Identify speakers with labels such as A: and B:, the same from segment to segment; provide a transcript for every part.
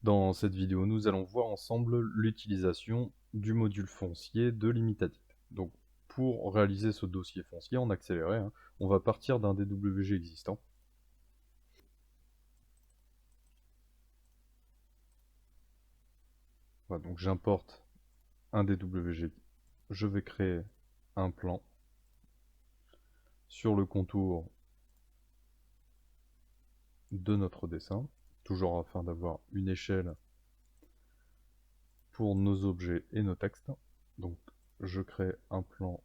A: Dans cette vidéo, nous allons voir ensemble l'utilisation du module foncier de l'Imitatype. Donc, pour réaliser ce dossier foncier en accéléré, on va partir d'un DWG existant. Voilà, donc j'importe un DWG. Je vais créer un plan sur le contour de notre dessin, toujours afin d'avoir une échelle pour nos objets et nos textes. Donc, je crée un plan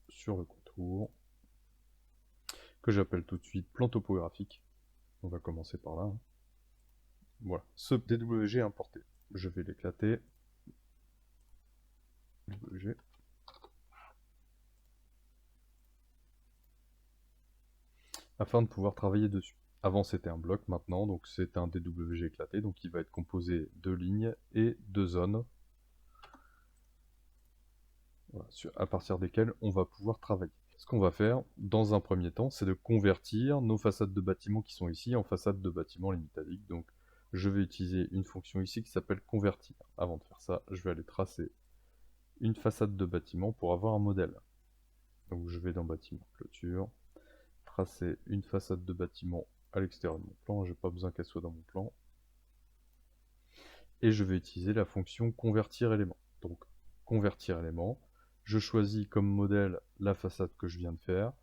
A: sur le contour, que j'appelle tout de suite plan topographique. On va commencer par là. Voilà, ce DWG est importé. Je vais l'éclater. DWG. Afin de pouvoir travailler dessus. Avant c'était un bloc, maintenant donc c'est un DWG éclaté, donc il va être composé de lignes et de zones, voilà, à partir desquelles on va pouvoir travailler. Ce qu'on va faire dans un premier temps, c'est de convertir nos façades de bâtiments qui sont ici en façades de bâtiments limitaliques. Donc je vais utiliser une fonction ici qui s'appelle convertir. Avant de faire ça, je vais aller tracer une façade de bâtiment pour avoir un modèle. Donc je vais dans bâtiment clôture, tracer une façade de bâtiment à l'extérieur de mon plan, j'ai pas besoin qu'elle soit dans mon plan. Et je vais utiliser la fonction convertir élément. Donc convertir élément, je choisis comme modèle la façade que je viens de faire,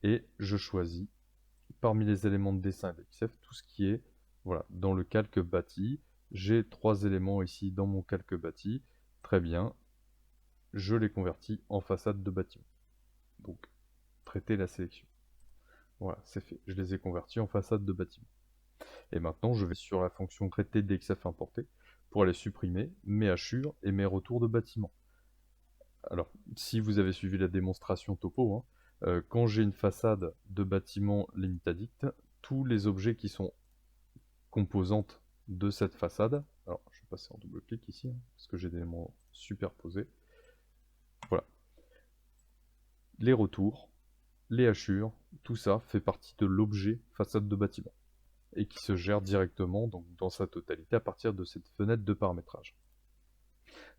A: et je choisis parmi les éléments de dessin d'XF tout ce qui est voilà, dans le calque bâti. J'ai 3 éléments ici dans mon calque bâti, très bien, je les convertis en façade de bâtiment. Donc traiter la sélection. Voilà, c'est fait. Je les ai convertis en façade de bâtiment. Et maintenant, je vais sur la fonction traiter DXF importé pour aller supprimer mes hachures et mes retours de bâtiment. Alors, si vous avez suivi la démonstration topo, quand j'ai une façade de bâtiment limitadict, tous les objets qui sont composantes de cette façade, alors je vais passer en double clic ici, parce que j'ai des éléments superposés, voilà, les retours, les hachures, tout ça fait partie de l'objet façade de bâtiment, et qui se gère directement, donc dans sa totalité, à partir de cette fenêtre de paramétrage.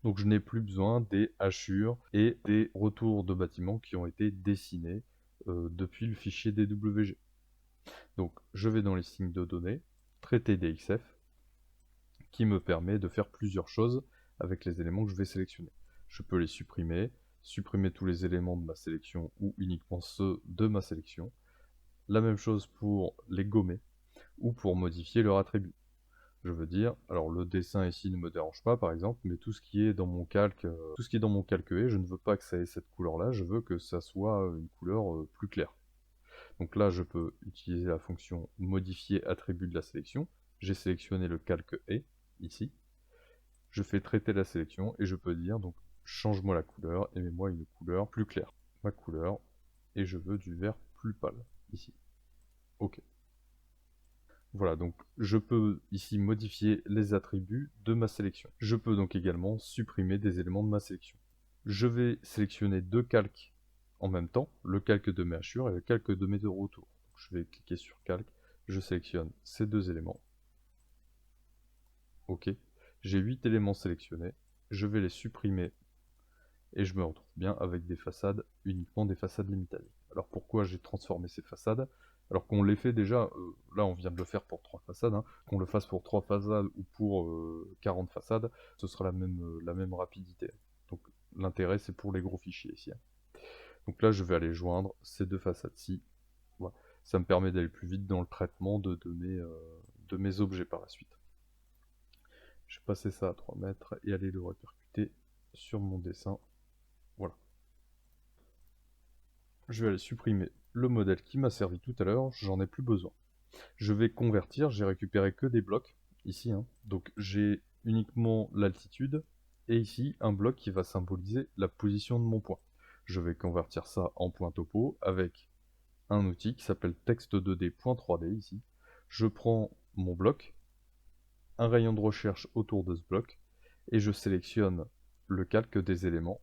A: Donc je n'ai plus besoin des hachures et des retours de bâtiments qui ont été dessinés depuis le fichier DWG. Donc je vais dans les signes de données, traiter DXF, qui me permet de faire plusieurs choses avec les éléments que je vais sélectionner. Je peux les supprimer, supprimer tous les éléments de ma sélection ou uniquement ceux de ma sélection. La même chose pour les gommer ou pour modifier leur attribut. Je veux dire, alors le dessin ici ne me dérange pas par exemple, mais tout ce qui est dans mon calque, E, je ne veux pas que ça ait cette couleur-là, je veux que ça soit une couleur plus claire. Donc là, je peux utiliser la fonction modifier attribut de la sélection. J'ai sélectionné le calque E, ici. Je fais traiter la sélection et je peux dire, donc, change-moi la couleur et mets-moi une couleur plus claire. Ma couleur, et je veux du vert plus pâle, ici. OK. Voilà, donc je peux ici modifier les attributs de ma sélection. Je peux donc également supprimer des éléments de ma sélection. Je vais sélectionner 2 calques en même temps, le calque de mes hachures et le calque de mes deux retours. Donc je vais cliquer sur calque, je sélectionne ces 2 éléments. OK. J'ai 8 éléments sélectionnés, je vais les supprimer et je me retrouve bien avec des façades, uniquement des façades limitées. Alors pourquoi j'ai transformé ces façades? Alors qu'on les fait déjà, là on vient de le faire pour 3 façades, qu'on le fasse pour 3 façades ou pour 40 façades, ce sera la même rapidité. Donc l'intérêt c'est pour les gros fichiers ici. Donc là je vais aller joindre ces 2 façades-ci. Voilà. Ça me permet d'aller plus vite dans le traitement de mes objets par la suite. Je vais passer ça à 3 mètres et aller le répercuter sur mon dessin. Voilà. Je vais aller supprimer le modèle qui m'a servi tout à l'heure, j'en ai plus besoin. Je vais convertir, j'ai récupéré que des blocs, ici, donc j'ai uniquement l'altitude, et ici un bloc qui va symboliser la position de mon point. Je vais convertir ça en point topo avec un outil qui s'appelle text2d.3d ici. Je prends mon bloc, un rayon de recherche autour de ce bloc, et je sélectionne le calque des éléments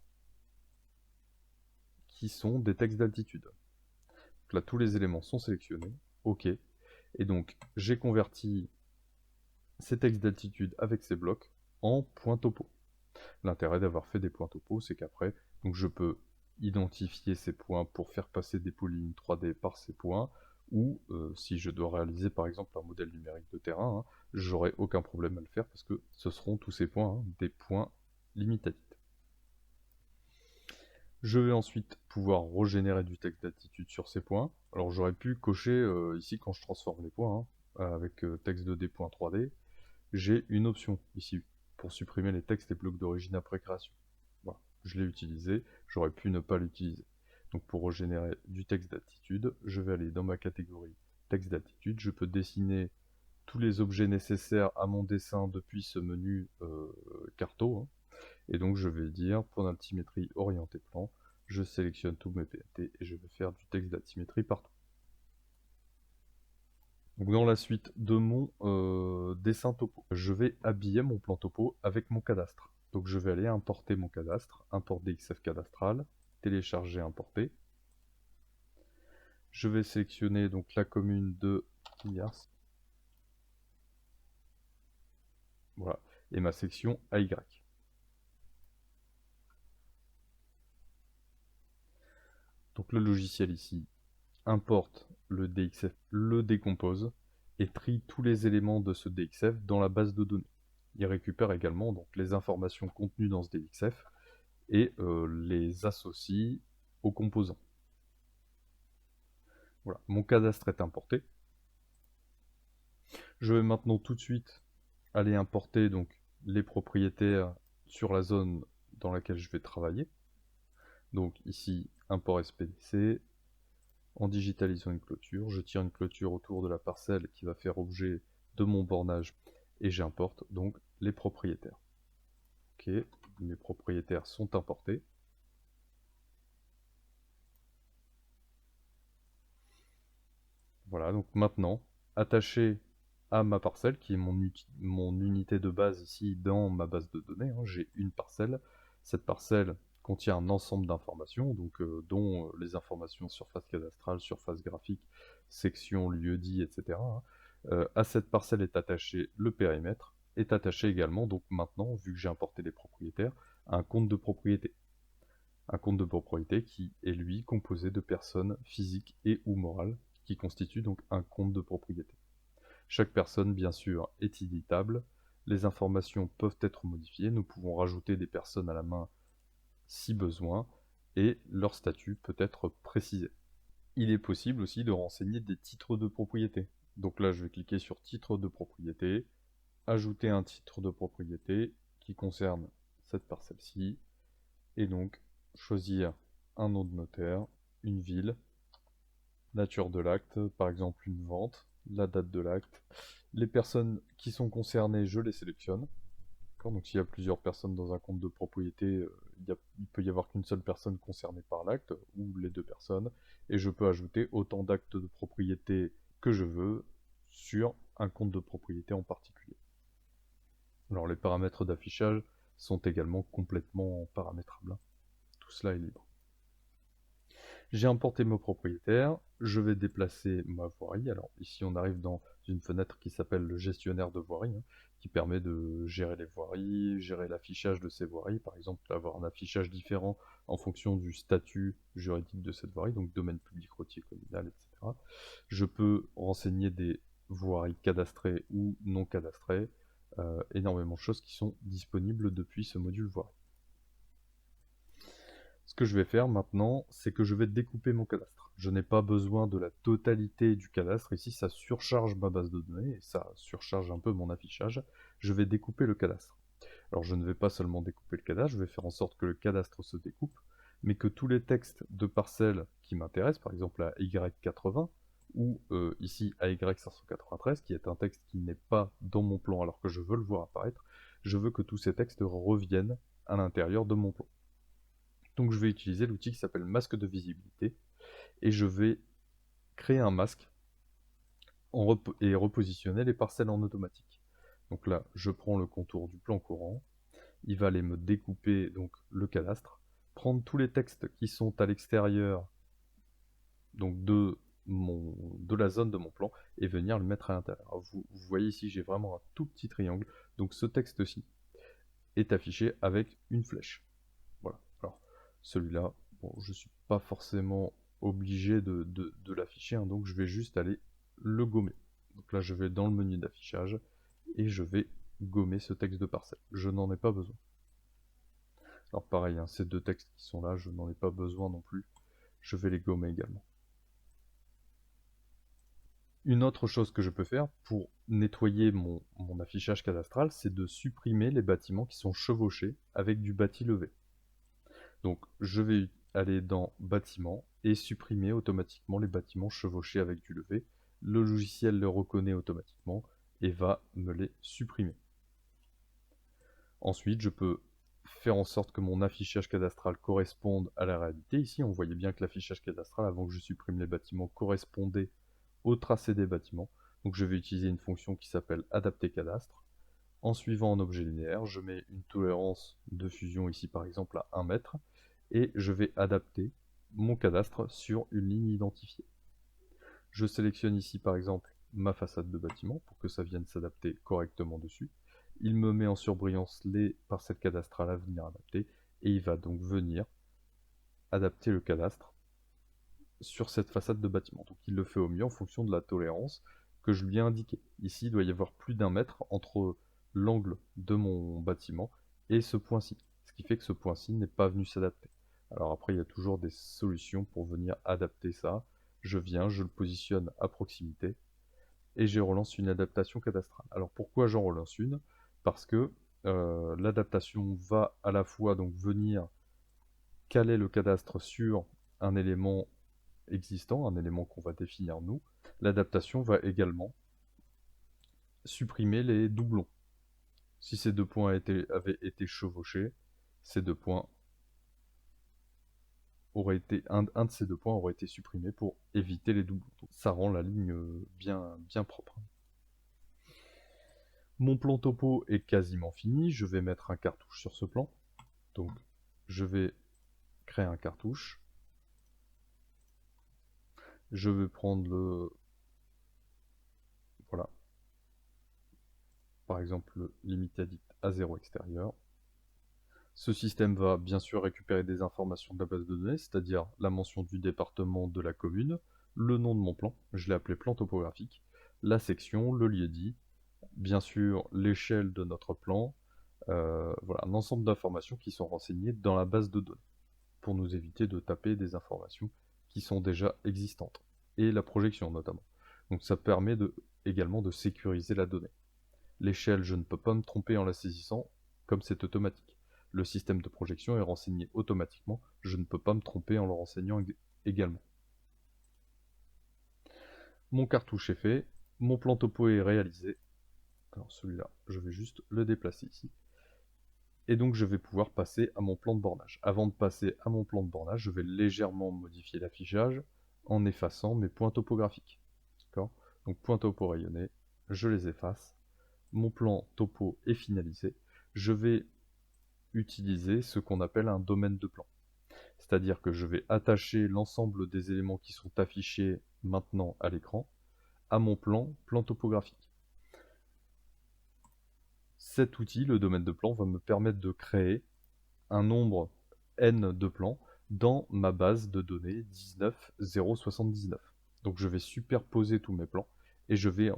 A: qui sont des textes d'altitude. Donc là, tous les éléments sont sélectionnés. OK. Et donc, j'ai converti ces textes d'altitude avec ces blocs en point topo. L'intérêt d'avoir fait des points topo, c'est qu'après, donc je peux identifier ces points pour faire passer des polygons 3D par ces points, ou si je dois réaliser par exemple un modèle numérique de terrain, j'aurai aucun problème à le faire parce que ce seront tous ces points des points limitatifs. Je vais ensuite pouvoir régénérer du texte d'altitude sur ces points. Alors j'aurais pu cocher ici quand je transforme les points, avec texte 2D.3D, j'ai une option ici pour supprimer les textes et blocs d'origine après création. Voilà, je l'ai utilisé, j'aurais pu ne pas l'utiliser. Donc pour régénérer du texte d'altitude, je vais aller dans ma catégorie texte d'altitude, je peux dessiner tous les objets nécessaires à mon dessin depuis ce menu carto, et donc je vais dire, point d'altimétrie orienté plan, je sélectionne tous mes PNT et je vais faire du texte d'altimétrie partout. Donc dans la suite de mon dessin topo, je vais habiller mon plan topo avec mon cadastre. Donc je vais aller importer mon cadastre, import DXF cadastral, télécharger, importer. Je vais sélectionner donc la commune de Quilliars. Voilà, et ma section AY. Donc le logiciel ici importe le DXF, le décompose et trie tous les éléments de ce DXF dans la base de données. Il récupère également donc les informations contenues dans ce DXF et les associe aux composants. Voilà, mon cadastre est importé. Je vais maintenant tout de suite aller importer donc les propriétaires sur la zone dans laquelle je vais travailler. Donc ici, import SPDC. En digitalisant une clôture, je tire une clôture autour de la parcelle qui va faire objet de mon bornage et j'importe donc les propriétaires. Ok, mes propriétaires sont importés. Voilà, donc maintenant, attaché à ma parcelle, qui est mon unité de base ici dans ma base de données, j'ai une parcelle. Cette parcelle contient un ensemble d'informations, donc dont les informations surface cadastrale, surface graphique, section, lieu-dit, etc. À cette parcelle est attaché le périmètre, est attaché également, donc maintenant, vu que j'ai importé les propriétaires, un compte de propriété. Un compte de propriété qui est lui composé de personnes physiques et ou morales, qui constitue donc un compte de propriété. Chaque personne, bien sûr, est éditable. Les informations peuvent être modifiées. Nous pouvons rajouter des personnes à la main si besoin, et leur statut peut être précisé. Il est possible aussi de renseigner des titres de propriété. Donc là, je vais cliquer sur titre de propriété, ajouter un titre de propriété qui concerne cette parcelle-ci, et donc choisir un nom de notaire, une ville, nature de l'acte, par exemple une vente, la date de l'acte. Les personnes qui sont concernées, je les sélectionne. Donc s'il y a plusieurs personnes dans un compte de propriété, il peut y avoir qu'une seule personne concernée par l'acte, ou les deux personnes, et je peux ajouter autant d'actes de propriété que je veux sur un compte de propriété en particulier. Alors les paramètres d'affichage sont également complètement paramétrables. Tout cela est libre. J'ai importé mon propriétaire, je vais déplacer ma voirie. Alors ici on arrive dans une fenêtre qui s'appelle le gestionnaire de voirie, qui permet de gérer les voiries, gérer l'affichage de ces voiries, par exemple avoir un affichage différent en fonction du statut juridique de cette voirie, donc domaine public, routier, communal, etc. Je peux renseigner des voiries cadastrées ou non cadastrées, énormément de choses qui sont disponibles depuis ce module voirie. Ce que je vais faire maintenant, c'est que je vais découper mon cadastre. Je n'ai pas besoin de la totalité du cadastre. Ici, ça surcharge ma base de données et ça surcharge un peu mon affichage. Je vais découper le cadastre. Alors, je ne vais pas seulement découper le cadastre, je vais faire en sorte que le cadastre se découpe, mais que tous les textes de parcelles qui m'intéressent, par exemple à Y80, ou ici à Y593, qui est un texte qui n'est pas dans mon plan alors que je veux le voir apparaître, je veux que tous ces textes reviennent à l'intérieur de mon plan. Donc je vais utiliser l'outil qui s'appelle masque de visibilité et je vais créer un masque et repositionner les parcelles en automatique. Donc là, je prends le contour du plan courant, il va aller me découper donc le cadastre, prendre tous les textes qui sont à l'extérieur donc de de la zone de mon plan et venir le mettre à l'intérieur. Vous voyez ici, j'ai vraiment un tout petit triangle, donc ce texte-ci est affiché avec une flèche. Voilà. Alors, celui-là, bon, je ne suis pas forcément obligé de l'afficher, hein, donc je vais juste aller le gommer. Donc là, je vais dans le menu d'affichage et je vais gommer ce texte de parcelle. Je n'en ai pas besoin. Alors pareil, hein, ces deux textes qui sont là, je n'en ai pas besoin non plus. Je vais les gommer également. Une autre chose que je peux faire pour nettoyer mon affichage cadastral, c'est de supprimer les bâtiments qui sont chevauchés avec du bâti levé. Donc je vais aller dans Bâtiments et supprimer automatiquement les bâtiments chevauchés avec du levé. Le logiciel le reconnaît automatiquement et va me les supprimer. Ensuite, je peux faire en sorte que mon affichage cadastral corresponde à la réalité. Ici, on voyait bien que l'affichage cadastral, avant que je supprime les bâtiments, correspondait au tracé des bâtiments. Donc je vais utiliser une fonction qui s'appelle adapter cadastre. En suivant un objet linéaire, je mets une tolérance de fusion ici par exemple à 1 mètre et je vais adapter mon cadastre sur une ligne identifiée. Je sélectionne ici par exemple ma façade de bâtiment pour que ça vienne s'adapter correctement dessus. Il me met en surbrillance les parcelles cadastrales à venir adapter et il va donc venir adapter le cadastre sur cette façade de bâtiment. Donc il le fait au mieux en fonction de la tolérance que je lui ai indiquée. Ici, il doit y avoir plus d'1 mètre entre l'angle de mon bâtiment et ce point-ci. Ce qui fait que ce point-ci n'est pas venu s'adapter. Alors après, il y a toujours des solutions pour venir adapter ça. Je viens, je le positionne à proximité et je relance une adaptation cadastrale. Alors pourquoi j'en relance une? Parce que l'adaptation va à la fois donc venir caler le cadastre sur un élément existant, un élément qu'on va définir nous. L'adaptation va également supprimer les doublons. Si ces deux points avaient été chevauchés, ces deux points un de ces deux points aurait été supprimé pour éviter les doublons. Donc, ça rend la ligne bien propre. Mon plan topo est quasiment fini. Je vais mettre un cartouche sur ce plan. Donc, je vais créer un cartouche. Je vais prendre le... Voilà. Par exemple, le limite addict à 0 extérieur. Ce système va bien sûr récupérer des informations de la base de données, c'est-à-dire la mention du département de la commune, le nom de mon plan, je l'ai appelé plan topographique, la section, le lieu-dit, bien sûr l'échelle de notre plan, voilà, un ensemble d'informations qui sont renseignées dans la base de données, pour nous éviter de taper des informations qui sont déjà existantes, et la projection notamment. Donc ça permet également de sécuriser la donnée. L'échelle, je ne peux pas me tromper en la saisissant, comme c'est automatique. Le système de projection est renseigné automatiquement, je ne peux pas me tromper en le renseignant également. Mon cartouche est fait, mon plan topo est réalisé. Alors celui-là, je vais juste le déplacer ici. Et donc je vais pouvoir passer à mon plan de bornage. Avant de passer à mon plan de bornage, je vais légèrement modifier l'affichage en effaçant mes points topographiques. Donc points topo rayonnés, je les efface. Mon plan topo est finalisé. Je vais utiliser ce qu'on appelle un domaine de plan. C'est-à-dire que je vais attacher l'ensemble des éléments qui sont affichés maintenant à l'écran à mon plan topographique. Cet outil, le domaine de plan, va me permettre de créer un nombre n de plans dans ma base de données 19079. Donc je vais superposer tous mes plans et je vais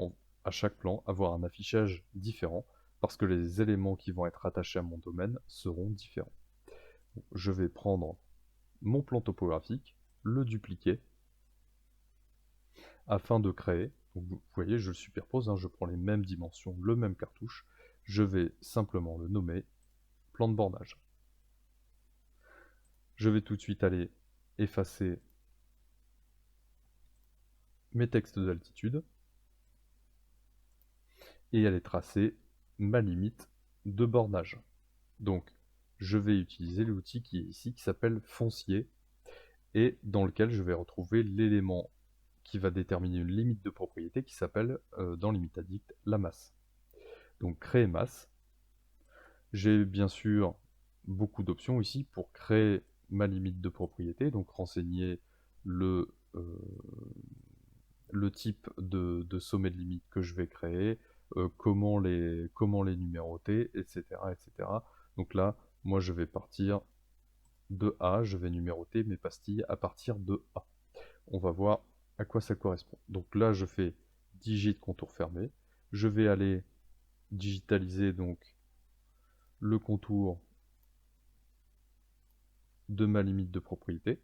A: à chaque plan avoir un affichage différent parce que les éléments qui vont être attachés à mon domaine seront différents. Je vais prendre mon plan topographique, le dupliquer afin de créer, donc vous voyez je le superpose, hein, je prends les mêmes dimensions, le même cartouche, je vais simplement le nommer plan de bornage. Je vais tout de suite aller effacer mes textes d'altitude et aller tracer ma limite de bornage. Donc je vais utiliser l'outil qui est ici qui s'appelle foncier et dans lequel je vais retrouver l'élément qui va déterminer une limite de propriété qui s'appelle dans limite addict la masse. Donc créer masse. J'ai bien sûr beaucoup d'options ici pour créer ma limite de propriété, donc renseigner le le type de sommet de limite que je vais créer, comment les numéroter, etc., etc. Donc là, moi je vais partir de A, je vais numéroter mes pastilles à partir de A. On va voir à quoi ça correspond. Donc là, je fais digit contour fermé. Je vais aller digitaliser donc le contour de ma limite de propriété.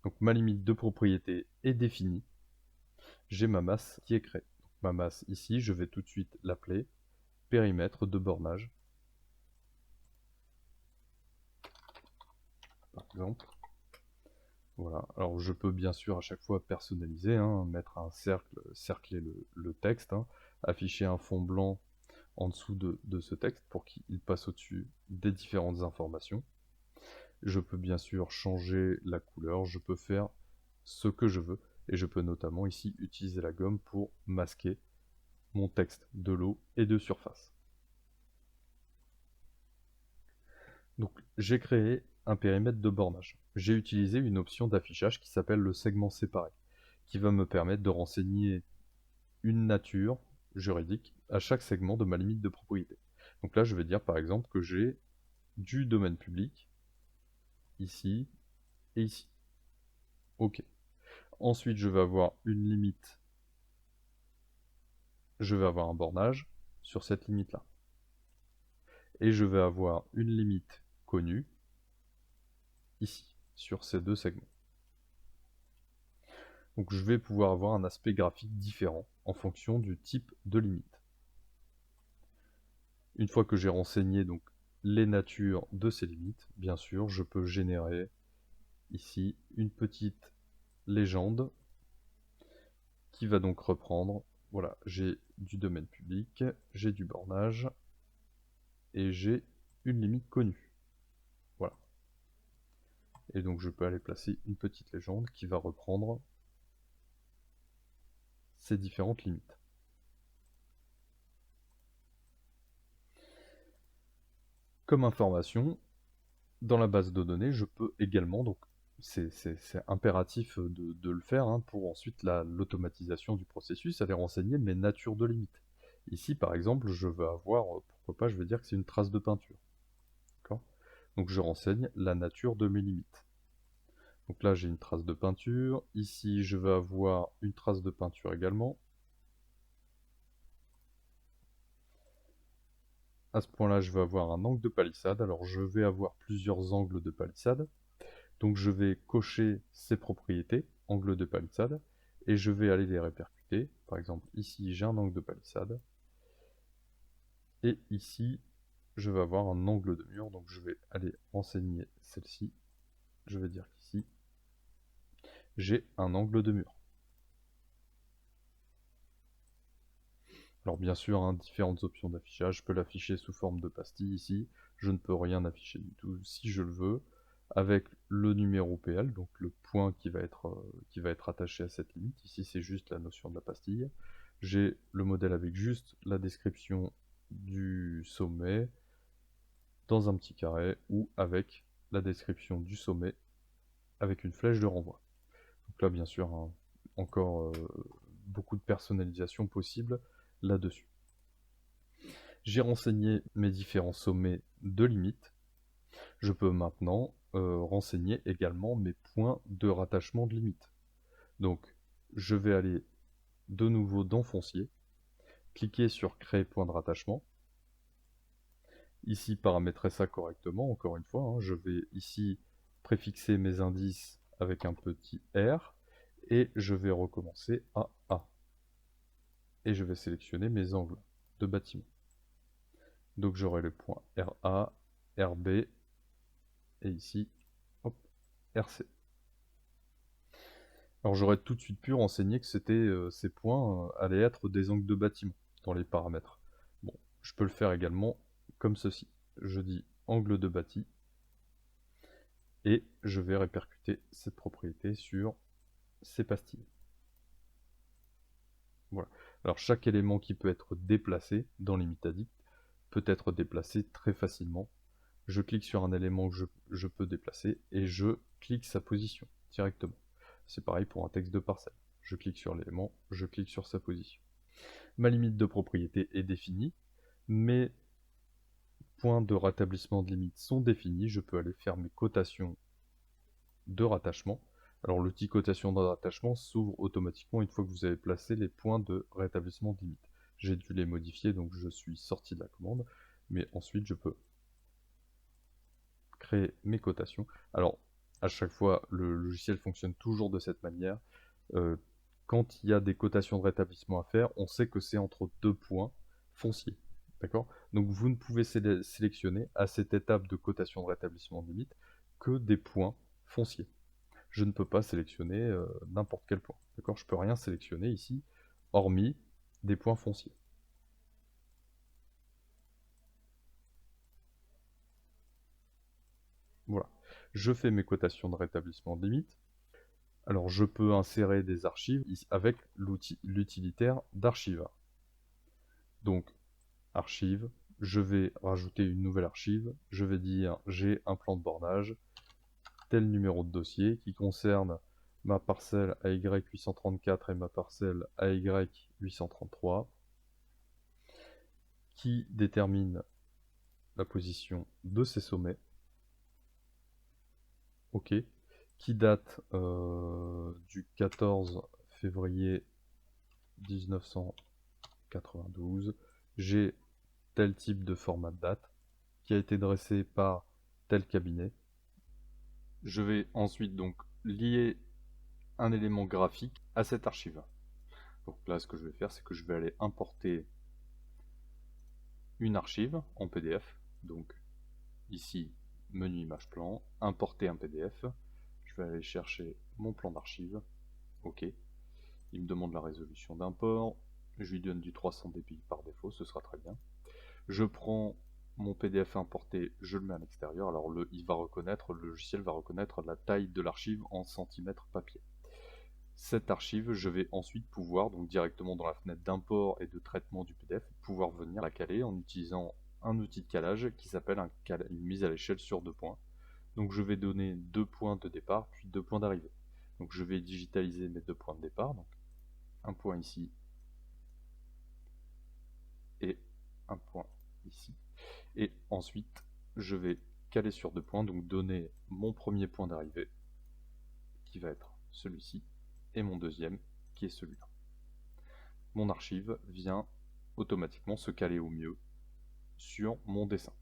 A: Donc ma limite de propriété est définie. J'ai ma masse qui est créée. Donc, ma masse ici, je vais tout de suite l'appeler périmètre de bornage. Par exemple. Voilà. Alors je peux bien sûr à chaque fois personnaliser, hein, mettre un cercle, cercler le texte, hein, afficher un fond blanc en dessous de ce texte pour qu'il passe au-dessus des différentes informations. Je peux bien sûr changer la couleur, je peux faire ce que je veux, et je peux notamment ici utiliser la gomme pour masquer mon texte de l'eau et de surface. Donc j'ai créé un périmètre de bornage. J'ai utilisé une option d'affichage qui s'appelle le segment séparé, qui va me permettre de renseigner une nature juridique à chaque segment de ma limite de propriété. Donc là, je vais dire par exemple que j'ai du domaine public, ici et ici. OK. Ensuite, je vais avoir une limite, je vais avoir un bornage sur cette limite-là. Et je vais avoir une limite connue, ici, sur ces deux segments. Donc je vais pouvoir avoir un aspect graphique différent en fonction du type de limite. Une fois que j'ai renseigné donc les natures de ces limites, bien sûr, je peux générer ici une petite légende qui va donc reprendre, voilà, j'ai du domaine public, j'ai du bornage et j'ai une limite connue. Voilà. Et donc je peux aller placer une petite légende qui va reprendre ces différentes limites. Comme information, dans la base de données, je peux également, donc c'est impératif de le faire hein, pour ensuite l'automatisation du processus, aller renseigner mes natures de limites. Ici, par exemple, je veux avoir, pourquoi pas, je vais dire que c'est une trace de peinture. Donc je renseigne la nature de mes limites. Donc là, j'ai une trace de peinture. Ici, je vais avoir une trace de peinture également. À ce point-là, je vais avoir un angle de palissade. Alors, je vais avoir plusieurs angles de palissade. Donc, je vais cocher ces propriétés, angle de palissade, et je vais aller les répercuter. Par exemple, ici, j'ai un angle de palissade. Et ici, je vais avoir un angle de mur. Donc, je vais aller renseigner celle-ci. Je vais dire qu'ici, j'ai un angle de mur. Alors bien sûr, hein, différentes options d'affichage. Je peux l'afficher sous forme de pastille ici. Je ne peux rien afficher du tout si je le veux. Avec le numéro PL, donc le point qui va être attaché à cette limite. Ici, c'est juste la notion de la pastille. J'ai le modèle avec juste la description du sommet dans un petit carré ou avec la description du sommet avec une flèche de renvoi. Donc là, bien sûr, hein, encore beaucoup de personnalisation possible là-dessus. J'ai renseigné mes différents sommets de limite. Je peux maintenant renseigner également mes points de rattachement de limite. Donc, je vais aller de nouveau dans Foncier, cliquer sur Créer point de rattachement. Ici, paramétrer ça correctement, encore une fois. Hein, je vais ici préfixer mes indices avec un petit R, et je vais recommencer à A. Et je vais sélectionner mes angles de bâtiment. Donc j'aurai le point RA, RB, et ici, hop, RC. Alors j'aurais tout de suite pu renseigner que ces points allaient être des angles de bâtiment dans les paramètres. Bon, je peux le faire également comme ceci. Je dis angle de bâti, et je vais répercuter cette propriété sur ces pastilles. Voilà. Alors chaque élément qui peut être déplacé dans l'ImitaDict peut être déplacé très facilement. Je clique sur un élément que je peux déplacer et je clique sa position directement. C'est pareil pour un texte de parcelle. Je clique sur l'élément, je clique sur sa position. Ma limite de propriété est définie, mes points de rétablissement de limite sont définis, je peux aller faire mes cotations de rattachement. Alors l'outil cotation de rattachement s'ouvre automatiquement une fois que vous avez placé les points de rétablissement de limite. J'ai dû les modifier, donc je suis sorti de la commande, mais ensuite je peux créer mes cotations. Alors à chaque fois, le logiciel fonctionne toujours de cette manière. Quand il y a des cotations de rétablissement à faire, on sait que c'est entre deux points fonciers. D'accord? Donc vous ne pouvez sélectionner à cette étape de cotation de rétablissement de limite que des points fonciers. Je ne peux pas sélectionner n'importe quel point. D'accord? Je ne peux rien sélectionner ici, hormis des points fonciers. Voilà. Je fais mes cotations de rétablissement de limite. Alors je peux insérer des archives avec l'utilitaire d'archive. Donc, archive, je vais rajouter une nouvelle archive, je vais dire j'ai un plan de bornage, tel numéro de dossier qui concerne ma parcelle AY834 et ma parcelle AY833, qui détermine la position de ces sommets, ok, qui date du 14 février 1992, j'ai tel type de format de date, qui a été dressé par tel cabinet. Je vais ensuite donc lier un élément graphique à cette archive. Donc là, ce que je vais faire, c'est que je vais aller importer une archive en PDF. Donc ici, menu image plan, importer un PDF. Je vais aller chercher mon plan d'archive. OK. Il me demande la résolution d'import. Je lui donne du 300 dpi par défaut, ce sera très bien. Je prends mon PDF importé, je le mets à l'extérieur. Alors le logiciel va reconnaître la taille de l'archive en centimètres papier. Cette archive, je vais ensuite pouvoir, donc directement dans la fenêtre d'import et de traitement du PDF, pouvoir venir la caler en utilisant un outil de calage qui s'appelle une mise à l'échelle sur 2 points. Donc je vais donner 2 points de départ, puis 2 points d'arrivée. Donc je vais digitaliser mes 2 points de départ, donc un point ici et un point ici. Et ensuite, je vais caler sur 2 points, donc donner mon premier point d'arrivée, qui va être celui-ci, et mon deuxième, qui est celui-là. Mon archive vient automatiquement se caler au mieux sur mon dessin.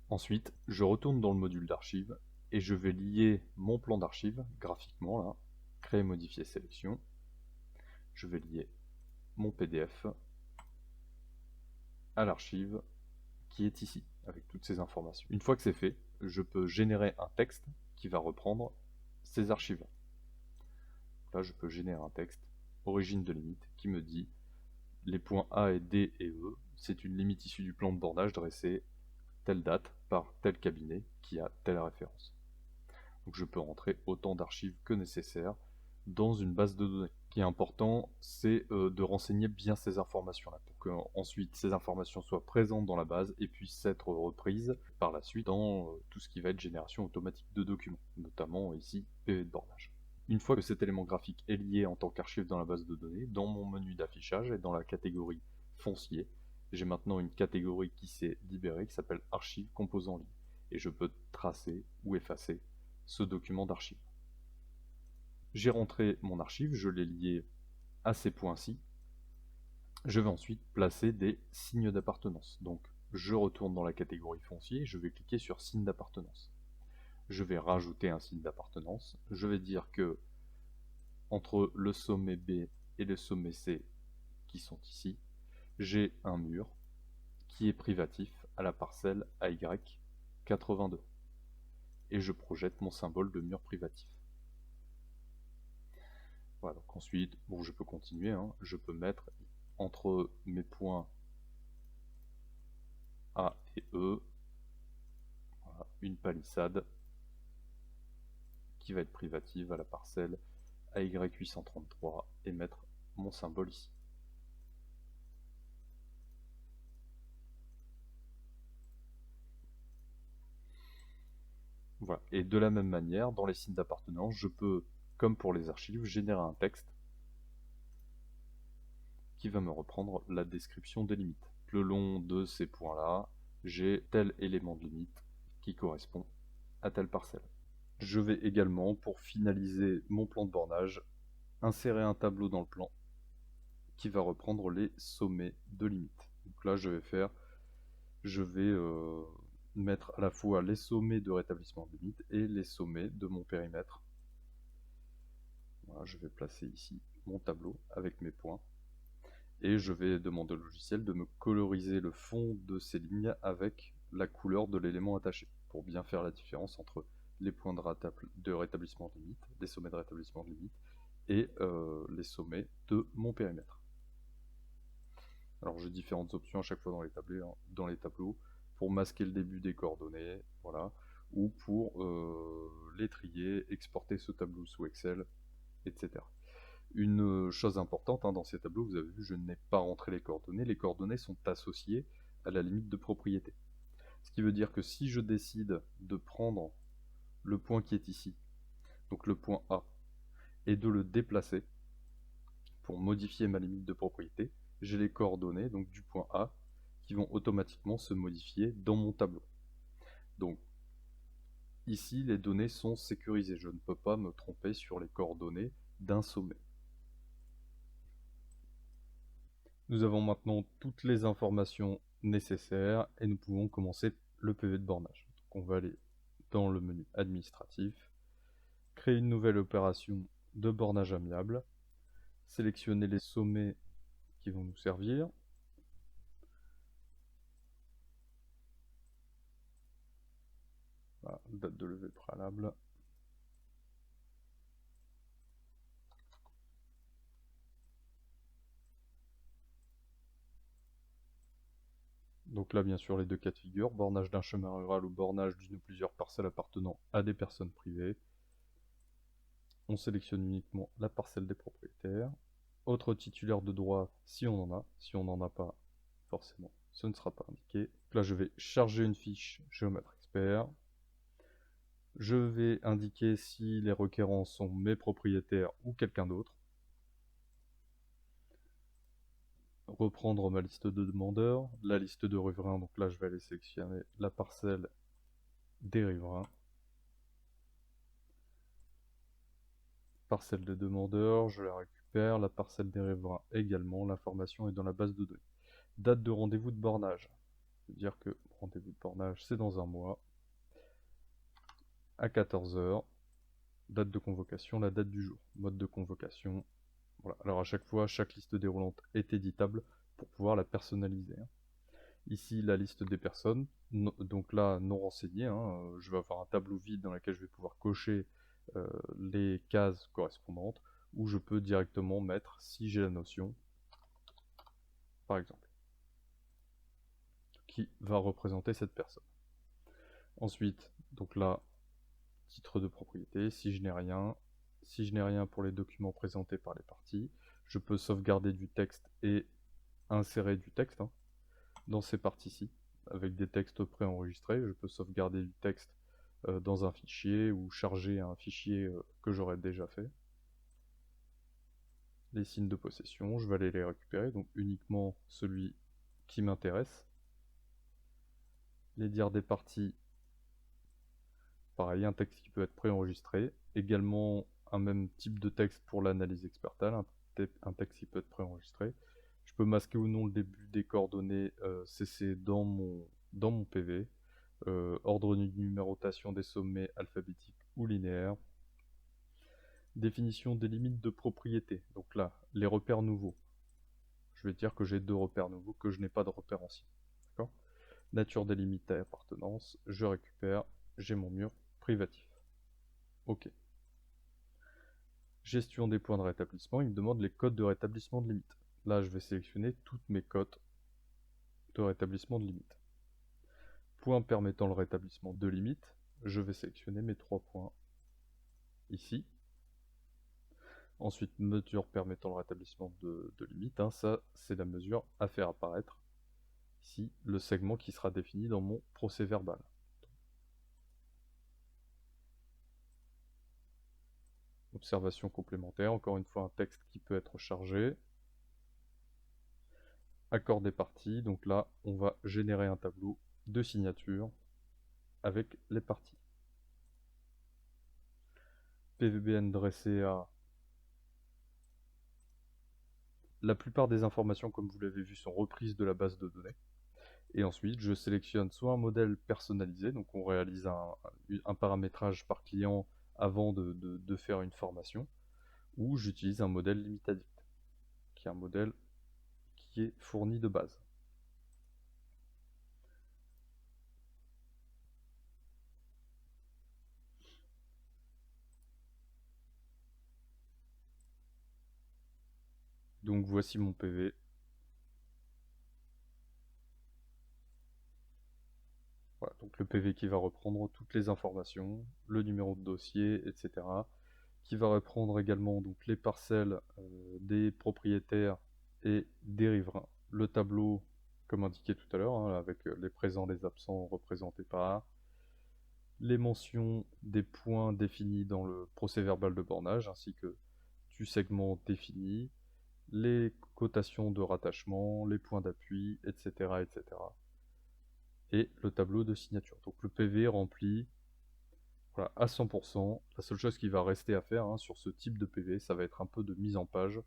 A: Ensuite, je retourne dans le module d'archive et je vais lier mon plan d'archive graphiquement là, créer, modifier, sélection. Je vais lier mon PDF à l'archive qui est ici, avec toutes ces informations. Une fois que c'est fait, je peux générer un texte qui va reprendre ces archives. Là, je peux générer un texte, origine de limite, qui me dit les points A et D et E, c'est une limite issue du plan de bornage dressé telle date par tel cabinet qui a telle référence. Donc je peux rentrer autant d'archives que nécessaire dans une base de données. Ce qui est important, c'est de renseigner bien ces informations-là, pour que ensuite ces informations soient présentes dans la base et puissent être reprises par la suite dans tout ce qui va être génération automatique de documents, notamment ici PV de bornage. Une fois que cet élément graphique est lié en tant qu'archive dans la base de données, dans mon menu d'affichage et dans la catégorie foncier, j'ai maintenant une catégorie qui s'est libérée qui s'appelle archive composant ligne. Et je peux tracer ou effacer ce document d'archive. J'ai rentré mon archive, je l'ai lié à ces points-ci. Je vais ensuite placer des signes d'appartenance. Donc je retourne dans la catégorie foncier, je vais cliquer sur signe d'appartenance. Je vais rajouter un signe d'appartenance. Je vais dire que entre le sommet B et le sommet C qui sont ici, j'ai un mur qui est privatif à la parcelle AY82. Et je projette mon symbole de mur privatif. Voilà, donc ensuite, bon, je peux continuer, hein, je peux mettre entre mes points A et E, voilà, une palissade qui va être privative à la parcelle AY833 et mettre mon symbole ici. Voilà. Et de la même manière, dans les signes d'appartenance, je peux, comme pour les archives, générer un texte qui va me reprendre la description des limites. Le long de ces points-là, j'ai tel élément de limite qui correspond à telle parcelle. Je vais également, pour finaliser mon plan de bornage, insérer un tableau dans le plan qui va reprendre les sommets de limite. Donc là, je vais mettre à la fois les sommets de rétablissement de limite et les sommets de mon périmètre. Voilà, je vais placer ici mon tableau avec mes points. Et je vais demander au logiciel de me coloriser le fond de ces lignes avec la couleur de l'élément attaché, pour bien faire la différence entre les points de rétablissement de limite, les sommets de rétablissement de limite, et les sommets de mon périmètre. Alors j'ai différentes options à chaque fois dans les tableaux pour masquer le début des coordonnées, voilà, ou pour les trier, exporter ce tableau sous Excel, etc. Une chose importante dans ces tableaux, vous avez vu, je n'ai pas rentré les coordonnées. Les coordonnées sont associées à la limite de propriété. Ce qui veut dire que si je décide de prendre le point qui est ici, donc le point A, et de le déplacer pour modifier ma limite de propriété, j'ai les coordonnées donc du point A qui vont automatiquement se modifier dans mon tableau. Donc ici, les données sont sécurisées. Je ne peux pas me tromper sur les coordonnées d'un sommet. Nous avons maintenant toutes les informations nécessaires et nous pouvons commencer le PV de bornage. Donc on va aller dans le menu administratif, créer une nouvelle opération de bornage amiable, sélectionner les sommets qui vont nous servir. Voilà, date de levée préalable. Donc là, bien sûr, les deux cas de figure, bornage d'un chemin rural ou bornage d'une ou plusieurs parcelles appartenant à des personnes privées. On sélectionne uniquement la parcelle des propriétaires. Autre titulaire de droit si on en a. Si on n'en a pas, forcément, ce ne sera pas indiqué. Donc là, je vais charger une fiche géomètre expert. Je vais indiquer si les requérants sont mes propriétaires ou quelqu'un d'autre. Reprendre ma liste de demandeurs, la liste de riverains, donc là je vais aller sélectionner la parcelle des riverains. Parcelle des demandeurs, je la récupère, la parcelle des riverains également, l'information est dans la base de données. Date de rendez-vous de bornage, c'est-à-dire que rendez-vous de bornage c'est dans un mois, à 14 h, date de convocation, la date du jour, mode de convocation. Voilà. Alors à chaque fois, chaque liste déroulante est éditable pour pouvoir la personnaliser. Ici, la liste des personnes, donc là, non renseignées. Je vais avoir un tableau vide dans lequel je vais pouvoir cocher les cases correspondantes, ou je peux directement mettre, si j'ai la notion, par exemple, qui va représenter cette personne. Ensuite, donc là, titre de propriété, si je n'ai rien pour les documents présentés par les parties, je peux sauvegarder du texte et insérer du texte dans ces parties-ci, avec des textes préenregistrés. Je peux sauvegarder du texte dans un fichier ou charger un fichier que j'aurais déjà fait. Les signes de possession, je vais aller les récupérer, donc uniquement celui qui m'intéresse. Les dires des parties, pareil, un texte qui peut être préenregistré. Également un même type de texte pour l'analyse expertale, un texte qui peut être préenregistré. Je peux masquer ou non le début des coordonnées CC dans mon PV. Ordre de numérotation des sommets alphabétiques ou linéaires. Définition des limites de propriété. Donc là, les repères nouveaux. Je vais dire que j'ai 2 repères nouveaux, que je n'ai pas de repères anciens. D'accord ? Nature des limites à appartenance. Je récupère. J'ai mon mur privatif. OK. Gestion des points de rétablissement. Il me demande les codes de rétablissement de limite. Là, je vais sélectionner toutes mes cotes de rétablissement de limite. point permettant le rétablissement de limite, je vais sélectionner mes 3 points ici. Ensuite, mesure permettant le rétablissement de limite, hein, ça c'est la mesure à faire apparaître ici, le segment qui sera défini dans mon procès verbal. Observation complémentaire, encore une fois un texte qui peut être chargé. Accord des parties, donc là on va générer un tableau de signature avec les parties. PVBN dressé à... La plupart des informations, comme vous l'avez vu, sont reprises de la base de données. Et ensuite, je sélectionne soit un modèle personnalisé, donc on réalise un paramétrage par client avant de faire une formation, ou j'utilise un modèle limite-addict, qui est un modèle qui est fourni de base. Donc voici mon PV. Voilà, donc le PV qui va reprendre toutes les informations, le numéro de dossier, etc. Qui va reprendre également donc, les parcelles des propriétaires et des riverains. Le tableau, comme indiqué tout à l'heure, hein, avec les présents, les absents représentés par les mentions des points définis dans le procès-verbal de bornage, ainsi que du segment défini, les cotations de rattachement, les points d'appui, etc., etc. Et le tableau de signature. Donc le PV rempli voilà, à 100%. La seule chose qui va rester à faire hein, sur ce type de PV, ça va être un peu de mise en page,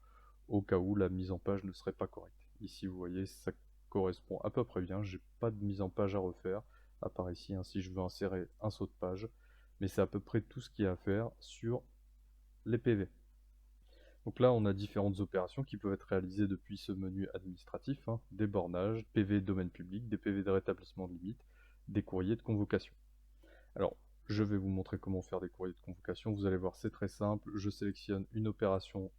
A: au cas où la mise en page ne serait pas correcte. Ici, vous voyez, ça correspond à peu près bien. J'ai pas de mise en page à refaire, à part ici, hein, si je veux insérer un saut de page. Mais c'est à peu près tout ce qu'il y a à faire sur les PV. Donc là, on a différentes opérations qui peuvent être réalisées depuis ce menu administratif, hein, des bornages, PV domaine public, des PV de rétablissement de limite, des courriers de convocation. Alors, je vais vous montrer comment faire des courriers de convocation. Vous allez voir, c'est très simple. Je sélectionne une opération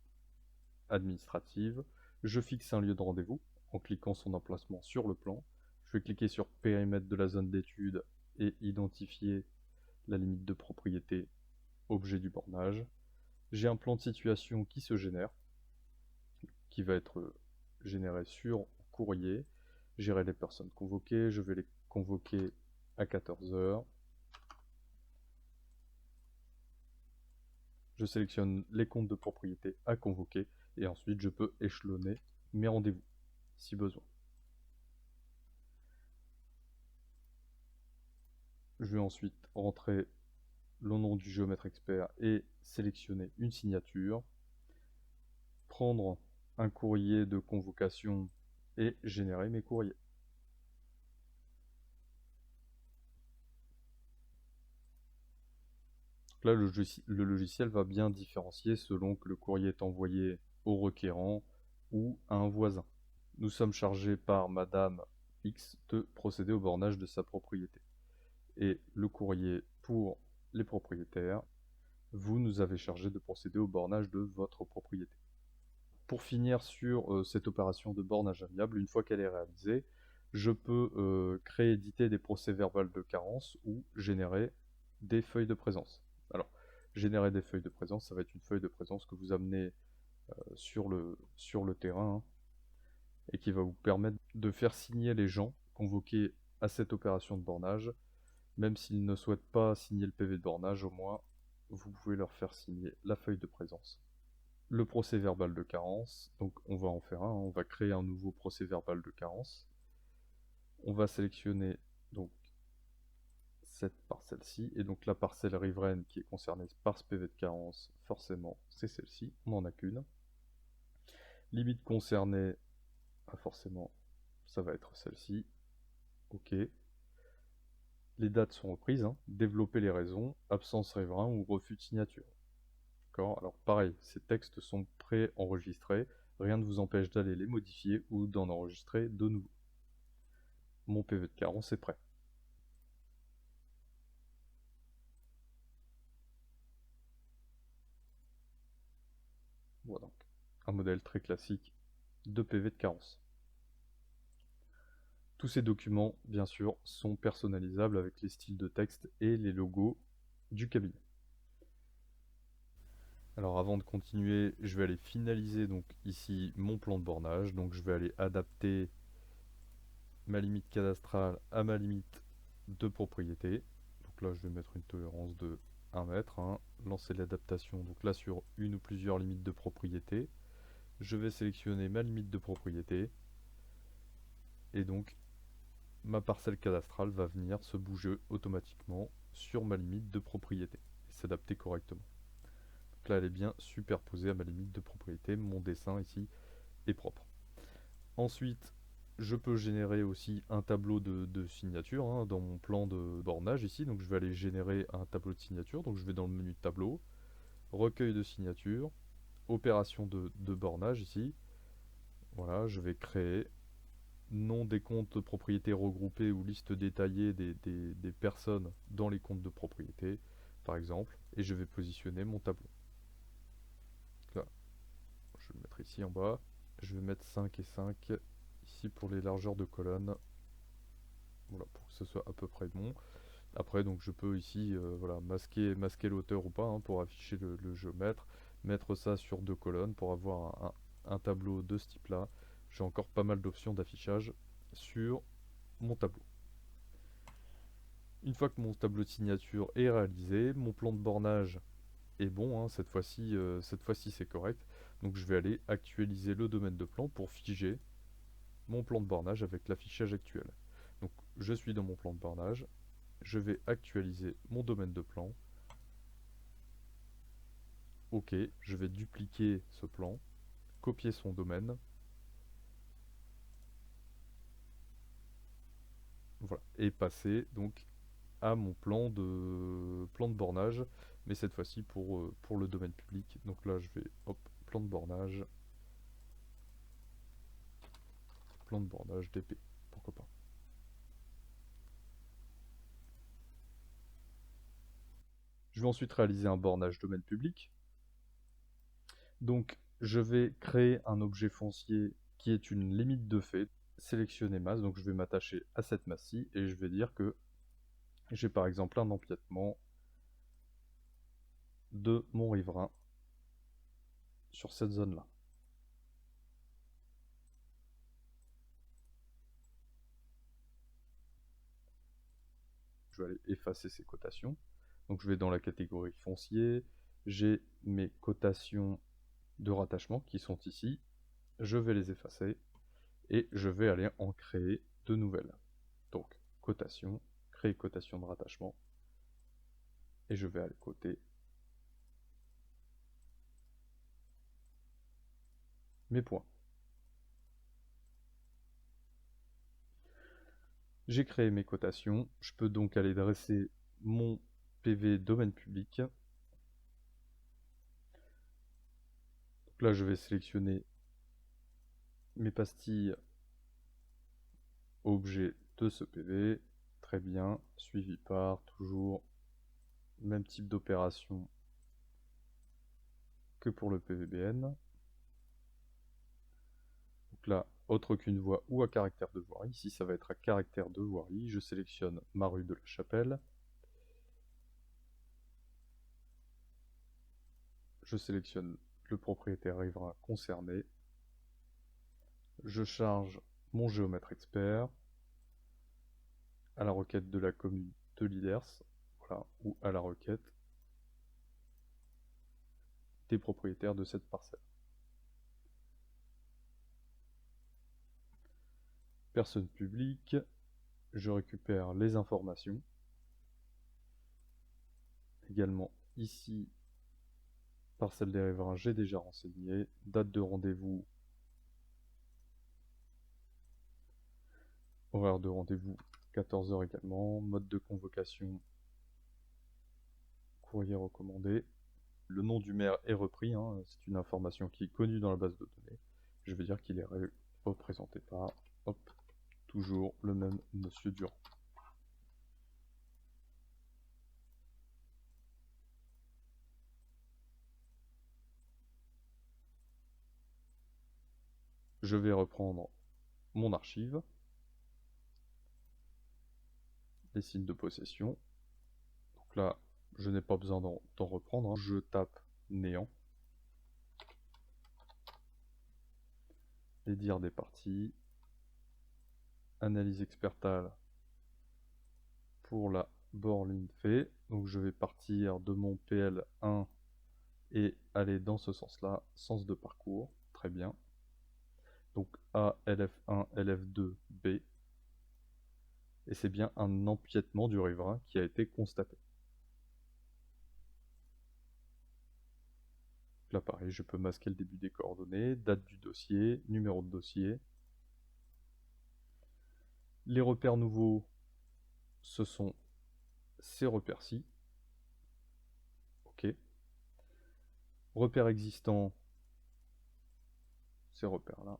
A: administrative. Je fixe un lieu de rendez-vous en cliquant son emplacement sur le plan. Je vais cliquer sur périmètre de la zone d'étude et identifier la limite de propriété objet du bornage. J'ai un plan de situation qui se génère, qui va être généré sur courrier. Gérer les personnes convoquées. Je vais les convoquer à 14 h. Je sélectionne les comptes de propriété à convoquer et ensuite je peux échelonner mes rendez-vous si besoin. Je vais ensuite rentrer le nom du géomètre expert et sélectionner une signature, prendre un courrier de convocation et générer mes courriers. Là, le logiciel va bien différencier selon que le courrier est envoyé au requérant ou à un voisin. Nous sommes chargés par Madame X de procéder au bornage de sa propriété. Et le courrier pour les propriétaires, vous nous avez chargé de procéder au bornage de votre propriété. Pour finir sur cette opération de bornage amiable, une fois qu'elle est réalisée, je peux créer, éditer des procès-verbales de carence ou générer des feuilles de présence. Alors, générer des feuilles de présence, ça va être une feuille de présence que vous amenez sur le terrain hein, et qui va vous permettre de faire signer les gens convoqués à cette opération de bornage. Même s'ils ne souhaitent pas signer le PV de bornage, au moins, vous pouvez leur faire signer la feuille de présence. Le procès verbal de carence, donc on va en faire un, on va créer un nouveau procès verbal de carence. On va sélectionner donc cette parcelle-ci, et donc la parcelle riveraine qui est concernée par ce PV de carence, forcément, c'est celle-ci, on n'en a qu'une. Limite concernée, forcément, ça va être celle-ci. OK. Les dates sont reprises, hein. Développer les raisons, absence riverain ou refus de signature. Alors pareil, ces textes sont pré-enregistrés, rien ne vous empêche d'aller les modifier ou d'en enregistrer de nouveaux. Mon PV de carence est prêt. Voilà donc un modèle très classique de PV de carence. Tous ces documents, bien sûr, sont personnalisables avec les styles de texte et les logos du cabinet. Alors avant de continuer, je vais aller finaliser donc ici mon plan de bornage. Donc je vais aller adapter ma limite cadastrale à ma limite de propriété. Donc là je vais mettre une tolérance de 1 mètre. Lancer l'adaptation donc là sur une ou plusieurs limites de propriété. Je vais sélectionner ma limite de propriété. Et donc ma parcelle cadastrale va venir se bouger automatiquement sur ma limite de propriété et s'adapter correctement. Donc là elle est bien superposée à ma limite de propriété. Mon dessin ici est propre. Ensuite, je peux générer aussi un tableau de signature dans mon plan de bornage ici. Donc je vais aller générer un tableau de signature. Donc je vais dans le menu tableau, recueil de signature, opération de bornage ici. Voilà, je vais créer nom des comptes de propriété regroupés ou liste détaillée des personnes dans les comptes de propriété, par exemple. Et je vais positionner mon tableau. Là, je vais le mettre ici en bas. Je vais mettre 5 et 5 ici pour les largeurs de colonne. Voilà, pour que ce soit à peu près bon. Après, donc je peux ici voilà, masquer l'auteur ou pas pour afficher le géomètre, mettre ça sur 2 colonnes pour avoir un tableau de ce type-là. J'ai encore pas mal d'options d'affichage sur mon tableau. Une fois que mon tableau de signature est réalisé, mon plan de bornage est bon, cette fois-ci c'est correct. Donc je vais aller actualiser le domaine de plan pour figer mon plan de bornage avec l'affichage actuel. Donc je suis dans mon plan de bornage, je vais actualiser mon domaine de plan. OK, je vais dupliquer ce plan, copier son domaine. Voilà, et passer donc à mon plan de bornage, mais cette fois-ci pour le domaine public. Donc là, je vais, hop, plan de bornage DP, pourquoi pas. Je vais ensuite réaliser un bornage domaine public. Donc, je vais créer un objet foncier qui est une limite de fait, sélectionner masse, donc je vais m'attacher à cette masse-ci et je vais dire que j'ai par exemple un empiètement de mon riverain sur cette zone-là. Je vais aller effacer ces cotations. Donc je vais dans la catégorie foncier, j'ai mes cotations de rattachement qui sont ici. Je vais les effacer et je vais aller en créer de nouvelles. Donc cotation, créer cotation de rattachement et je vais aller coter mes points. J'ai créé mes cotations, je peux donc aller dresser mon PV domaine public. Donc là je vais sélectionner mes pastilles objet de ce PV, très bien, suivi par toujours même type d'opération que pour le PVBN. Donc là, autre qu'une voie ou à caractère de voirie. Ici, ça va être à caractère de voirie. Je sélectionne ma rue de la Chapelle. Je sélectionne le propriétaire riverain concerné. Je charge mon géomètre expert à la requête de la commune de Lillers, voilà, ou à la requête des propriétaires de cette parcelle. Personne publique, je récupère les informations. Également ici, parcelle des riverains, j'ai déjà renseigné. Date de rendez-vous, horaire de rendez-vous 14 h également. Mode de convocation, courrier recommandé. Le nom du maire est repris, c'est une information qui est connue dans la base de données. Je vais dire qu'il est représenté par, hop, toujours le même Monsieur Durand. Je vais reprendre mon archive. les signes de possession. Donc là, je n'ai pas besoin d'en reprendre, hein. Je tape néant. Les dires des parties. Analyse expertale pour la borline fait. Donc je vais partir de mon PL1 et aller dans ce sens-là, sens de parcours. Très bien. Donc A, LF1, LF2, B. Et c'est bien un empiètement du riverain qui a été constaté. Là pareil, je peux masquer le début des coordonnées, date du dossier, numéro de dossier. Les repères nouveaux, ce sont ces repères-ci. OK. Repères existants, ces repères-là.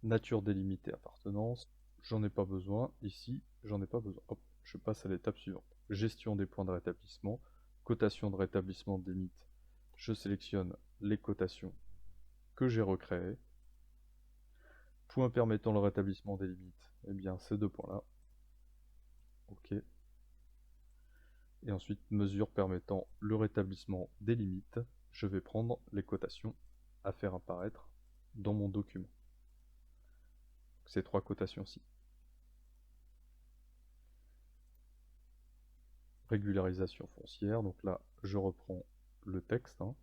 A: Nature délimitée, appartenance, j'en ai pas besoin. Ici, j'en ai pas besoin. Hop, je passe à l'étape suivante. Gestion des points de rétablissement, cotation de rétablissement des limites. Je sélectionne les cotations que j'ai recréées. Point permettant le rétablissement des limites, eh bien ces deux points-là. OK. Et ensuite, mesure permettant le rétablissement des limites. Je vais prendre les cotations à faire apparaître dans mon document. Ces trois cotations-ci. Régularisation foncière, donc là, je reprends le texte, hein.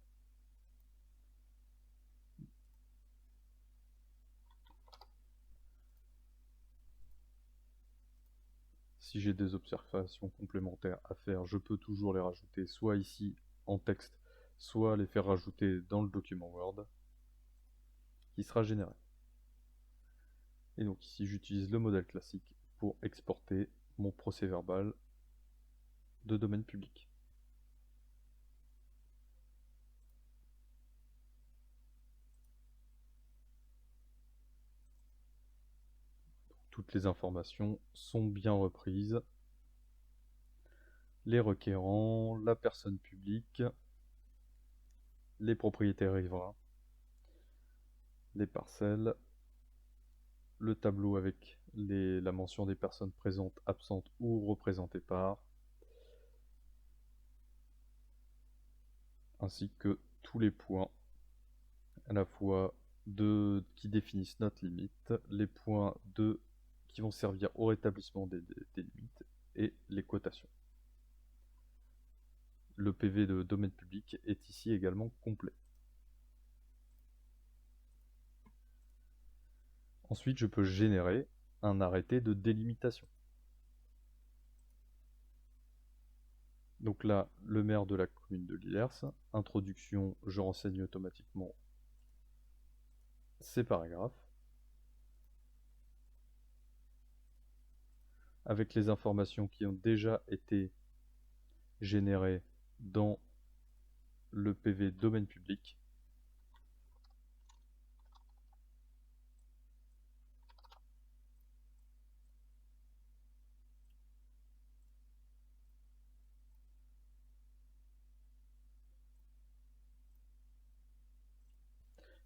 A: Si j'ai des observations complémentaires à faire, je peux toujours les rajouter soit ici en texte, soit les faire rajouter dans le document Word qui sera généré. Et donc ici, j'utilise le modèle classique pour exporter mon procès-verbal de domaine public. Toutes les informations sont bien reprises. Les requérants, la personne publique, les propriétaires riverains, les parcelles, le tableau avec la mention des personnes présentes, absentes ou représentées par, ainsi que tous les points à la fois qui définissent notre limite, les points qui vont servir au rétablissement des limites et les cotations. Le PV de domaine public est ici également complet. Ensuite, je peux générer un arrêté de délimitation. Donc là, le maire de la commune de Lillers, introduction, je renseigne automatiquement ces paragraphes, avec les informations qui ont déjà été générées dans le PV domaine public.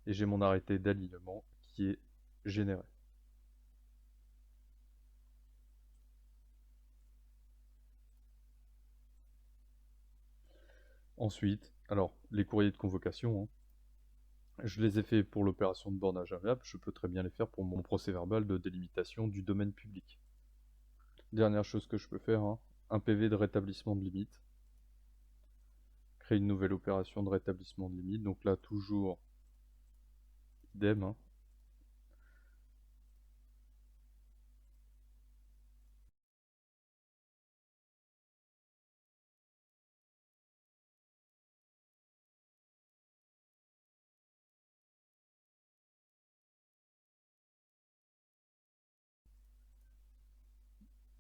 A: Et j'ai mon arrêté d'alignement qui est généré. Ensuite, alors, les courriers de convocation, hein, je les ai faits pour l'opération de bornage amiable, je peux très bien les faire pour mon procès-verbal de délimitation du domaine public. Dernière chose que je peux faire, hein, un PV de rétablissement de limite. Créer une nouvelle opération de rétablissement de limite, donc là toujours idem, hein.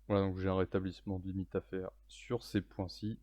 A: Voilà, donc j'ai un rétablissement de limite à faire sur ces points-ci.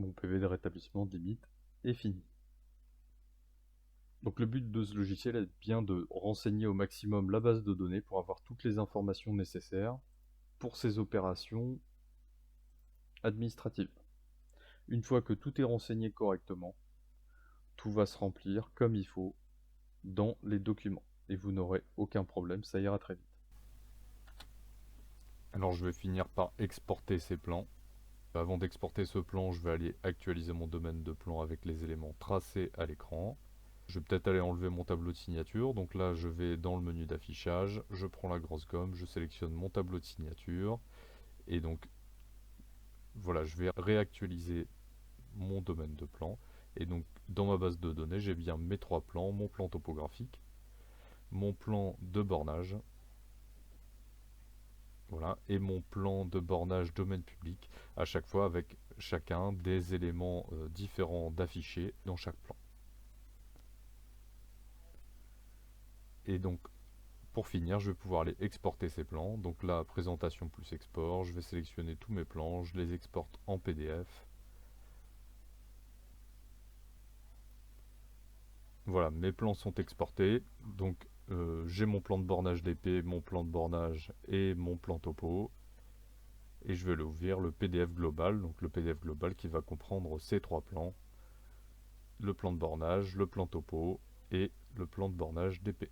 A: mon PV de rétablissement de limite est fini. Donc le but de ce logiciel est bien de renseigner au maximum la base de données pour avoir toutes les informations nécessaires pour ces opérations administratives. Une fois que tout est renseigné correctement, tout va se remplir comme il faut dans les documents. Et vous n'aurez aucun problème, ça ira très vite. Alors je vais finir par exporter ces plans. Avant d'exporter ce plan, je vais aller actualiser mon domaine de plan avec les éléments tracés à l'écran. Je vais peut-être aller enlever mon tableau de signature. Donc là, je vais dans le menu d'affichage, je prends la grosse gomme, je sélectionne mon tableau de signature. Et donc, voilà, je vais réactualiser mon domaine de plan. Et donc, dans ma base de données, j'ai bien mes 3 plans, mon plan topographique, mon plan de bornage, voilà, et mon plan de bornage domaine public, à chaque fois avec chacun des éléments différents d'afficher dans chaque plan. Et donc, pour finir, je vais pouvoir aller exporter ces plans. Donc là, présentation plus export, je vais sélectionner tous mes plans, je les exporte en PDF. Voilà, mes plans sont exportés. Donc j'ai mon plan de bornage d'épée, mon plan de bornage et mon plan topo. Et je vais l'ouvrir, le PDF global, donc le PDF global qui va comprendre ces 3 plans. Le plan de bornage, le plan topo et le plan de bornage d'épée.